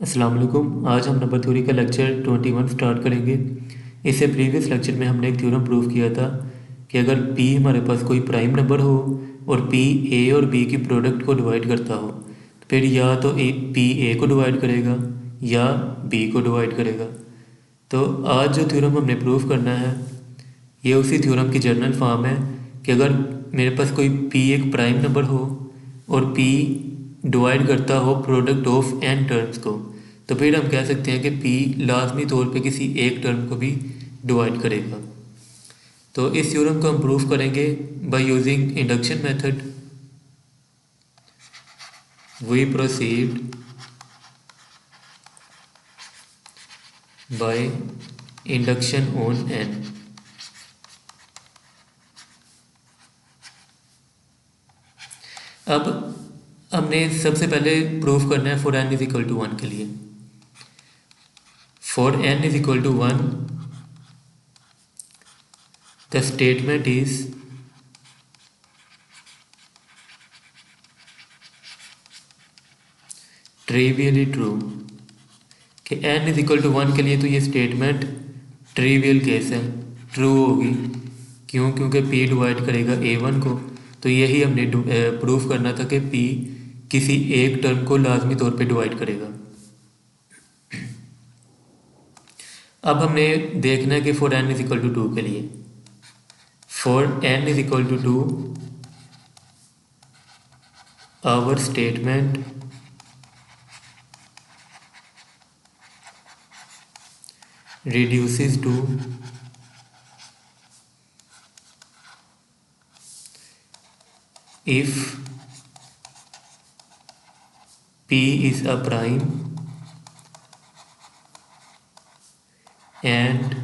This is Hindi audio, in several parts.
अस्सलाम वालेकुम। आज हम नंबर थ्योरी का लेक्चर 21 स्टार्ट करेंगे। इससे प्रीवियस लेक्चर में हमने एक थ्योरम प्रूव किया था कि अगर p हमारे पास कोई प्राइम नंबर हो और p a और b की प्रोडक्ट को डिवाइड करता हो तो फिर या तो p a को डिवाइड करेगा या b को डिवाइड करेगा। तो आज जो थ्योरम हमने प्रूव करना है ये उसी थ्योरम की जनरल फॉर्म है कि अगर मेरे पास कोई p एक प्राइम नंबर हो और p डिवाइड करता हो प्रोडक्ट ऑफ n टर्म्स को तो फिर हम कह सकते हैं कि p लाजमी तौर पे किसी एक टर्म को भी डिवाइड करेगा। तो इस थ्योरम को हम प्रूव करेंगे by using induction method. We proceed by induction on n। अब हमने सबसे पहले प्रूफ करना है for n is equal to 1 के लिए। For n is equal to 1 the statement is trivially true कि n इज इक्वल टू 1 के लिए तो ये स्टेटमेंट ट्रिवियल केस है, ट्रू होगी। क्यों? क्योंकि p डिवाइड करेगा a1 को। तो यही हमने प्रूफ करना था कि p किसी एक टर्म को लाजमी तौर पे डिवाइड करेगा। अब हमने देखना है कि for n is equal to 2 के लिए, for n is equal to 2 our statement reduces to if p is a prime and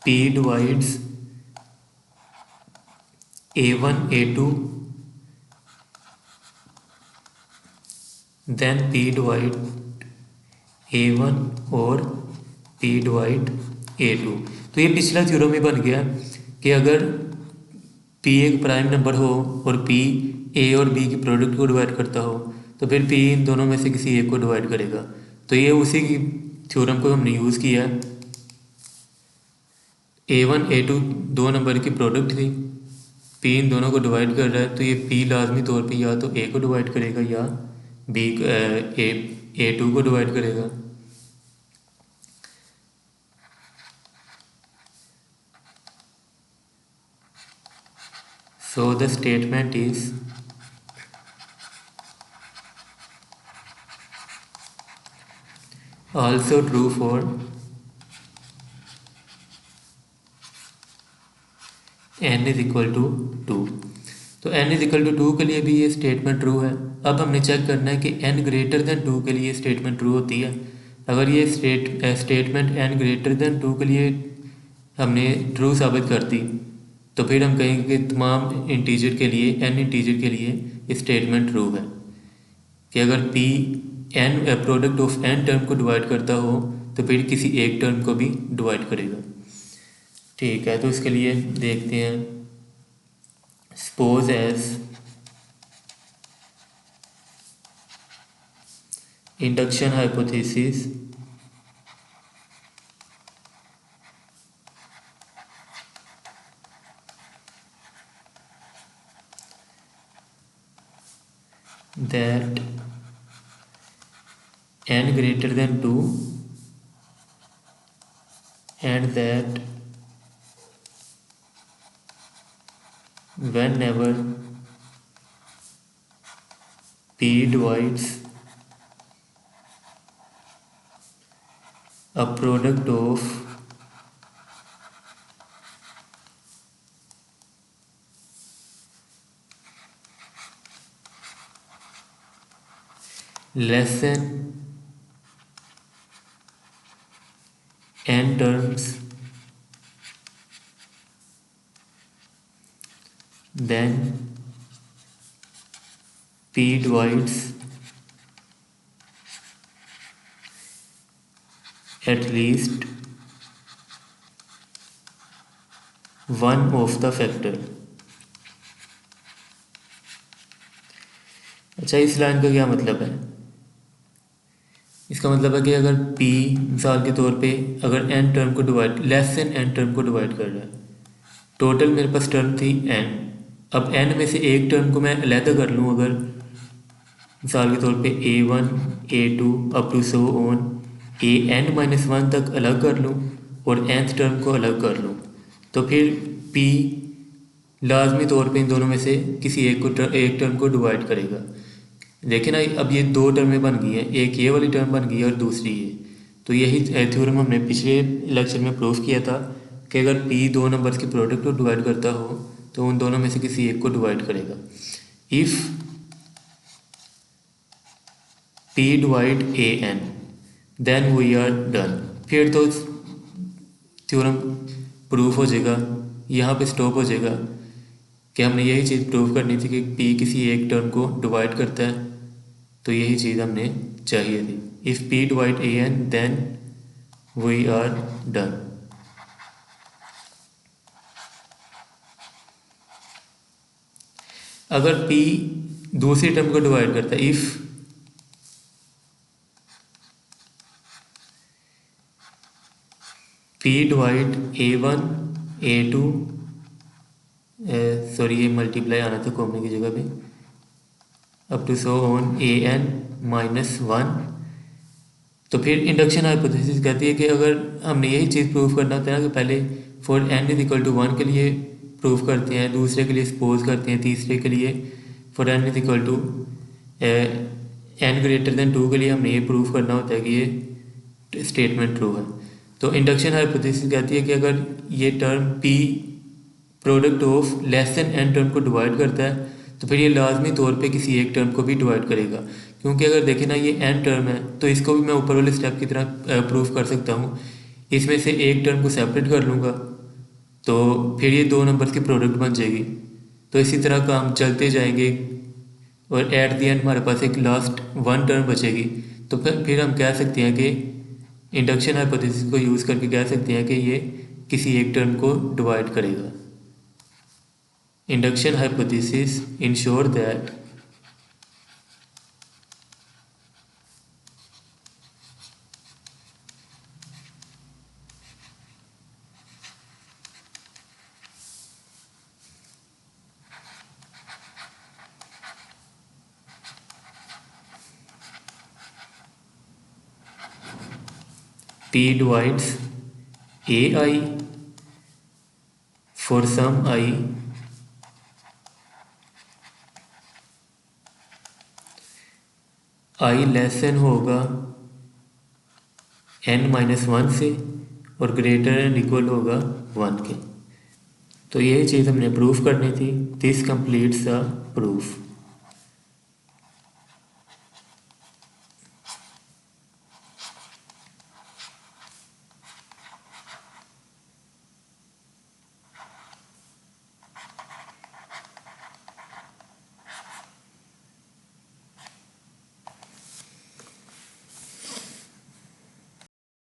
p divides a1 a2 then p divide a1 और p डिवाइड a2। तो ये पिछला थ्योरम ही बन गया कि अगर p एक प्राइम नंबर हो और p a और b की प्रोडक्ट को डिवाइड करता हो तो फिर p इन दोनों में से किसी एक को डिवाइड करेगा। तो ये उसी की थ्योरम को हमने यूज़ किया। a1 a2 दो नंबर की प्रोडक्ट थी, p इन दोनों को डिवाइड कर रहा है तो ये p लाजमी तौर पे या तो a को डिवाइड करेगा या b a2 को डिवाइड करेगा। So the statement is also true for n is equal to 2। तो n is equal to 2 के लिए भी ये स्टेटमेंट ट्रू है। अब हमने चेक करना है कि n ग्रेटर देन 2 के लिए स्टेटमेंट ट्रू होती है। अगर ये स्टेटमेंट n ग्रेटर देन 2 के लिए हमने ट्रू साबित कर दी तो फिर हम कहेंगे कि तमाम इंटीजर के लिए n इंटीजर के लिए स्टेटमेंट ट्रू है कि अगर p n product of n term को डिवाइड करता हो तो फिर किसी एक टर्म को भी डिवाइड करेगा। ठीक है, तो इसके लिए देखते हैं। Suppose as induction hypothesis that n greater than 2 and that whenever p divides a product of less than n terms then p divides at least one of the factor। अच्छा, इस लाइन का क्या मतलब है? इसका मतलब है कि अगर p मिसाल के तौर पे अगर n टर्म को divide less than n term को डिवाइड कर रहा है, टोटल मेरे पास टर्म थी n, अब n में से एक टर्म को मैं अलहदा कर लूँ, अगर मिसाल के तौर पे a1 a2 up to so on an-1 तक अलग कर लूँ और nth टर्म को अलग कर लूँ, तो फिर p लाजमी तौर पे इन दोनों में से किसी एक टर्म को डिवाइड करेगा। देखिए ना, अब ये दो टर्में बन गई हैं, एक ये वाली टर्म बन गई है और दूसरी ये। तो यही थ्योरम हमने पिछले लेक्चर में प्रूव किया था कि अगर p दो नंबर्स के प्रोडक्ट को डिवाइड करता हो तो उन दोनों में से किसी एक को डिवाइड करेगा। If p divide an then we are done. फिर तो थ्योरम प्रूफ हो जाएगा, यहाँ पे स्टॉप हो जाएगा कि हमने यही चीज़ प्रूव करनी थी कि p किसी एक टर्म को डिवाइड करता है, तो यही चीज़ हमने चाहिए थी। If p divide an then we are done. अगर p दूसरी टर्म को डिवाइड करता है, if p divide a1 a2 sorry ये मल्टीप्लाई आना था कॉमन की जगह पे, up to so on an-1, तो फिर इंडक्शन हाइपोथेसिस कहती है कि अगर हमने यही चीज़ प्रूव करना होता है ना कि पहले for n is equal to 1 के लिए प्रूव करते हैं, दूसरे के लिए सपोज करते हैं, तीसरे के लिए for n is equal to n greater than 2 के लिए हमने ये प्रूव करना होता है कि ये स्टेटमेंट ट्रू है। तो इंडक्शन हाइपोथेसिस कहती है कि अगर ये term p product of less than n term को डिवाइड करता है तो फिर ये लाजमी तौर पे किसी एक टर्म को भी डिवाइड करेगा, क्योंकि अगर देखें ना ये n टर्म है तो इसको भी मैं ऊपर वाले स्टेप की तरह प्रूफ कर सकता हूँ। इसमें से एक टर्म को सेपरेट कर लूँगा तो फिर ये दो नंबर्स की प्रोडक्ट बन जाएगी। तो इसी तरह काम चलते जाएंगे और एट द एंड हमारे पास एक लास्ट वन टर्म बचेगी। तो फिर हम कह सकते हैं कि इंडक्शन हाइपोथेसिस को यूज़ करके कह सकते हैं कि ये किसी एक टर्म को डिवाइड करेगा। Induction hypothesis ensure that P divides AI for some I less than होगा n-1 से और ग्रेटर एंड इक्वल होगा 1 के। तो यही चीज़ हमने प्रूफ करनी थी। This completes the proof.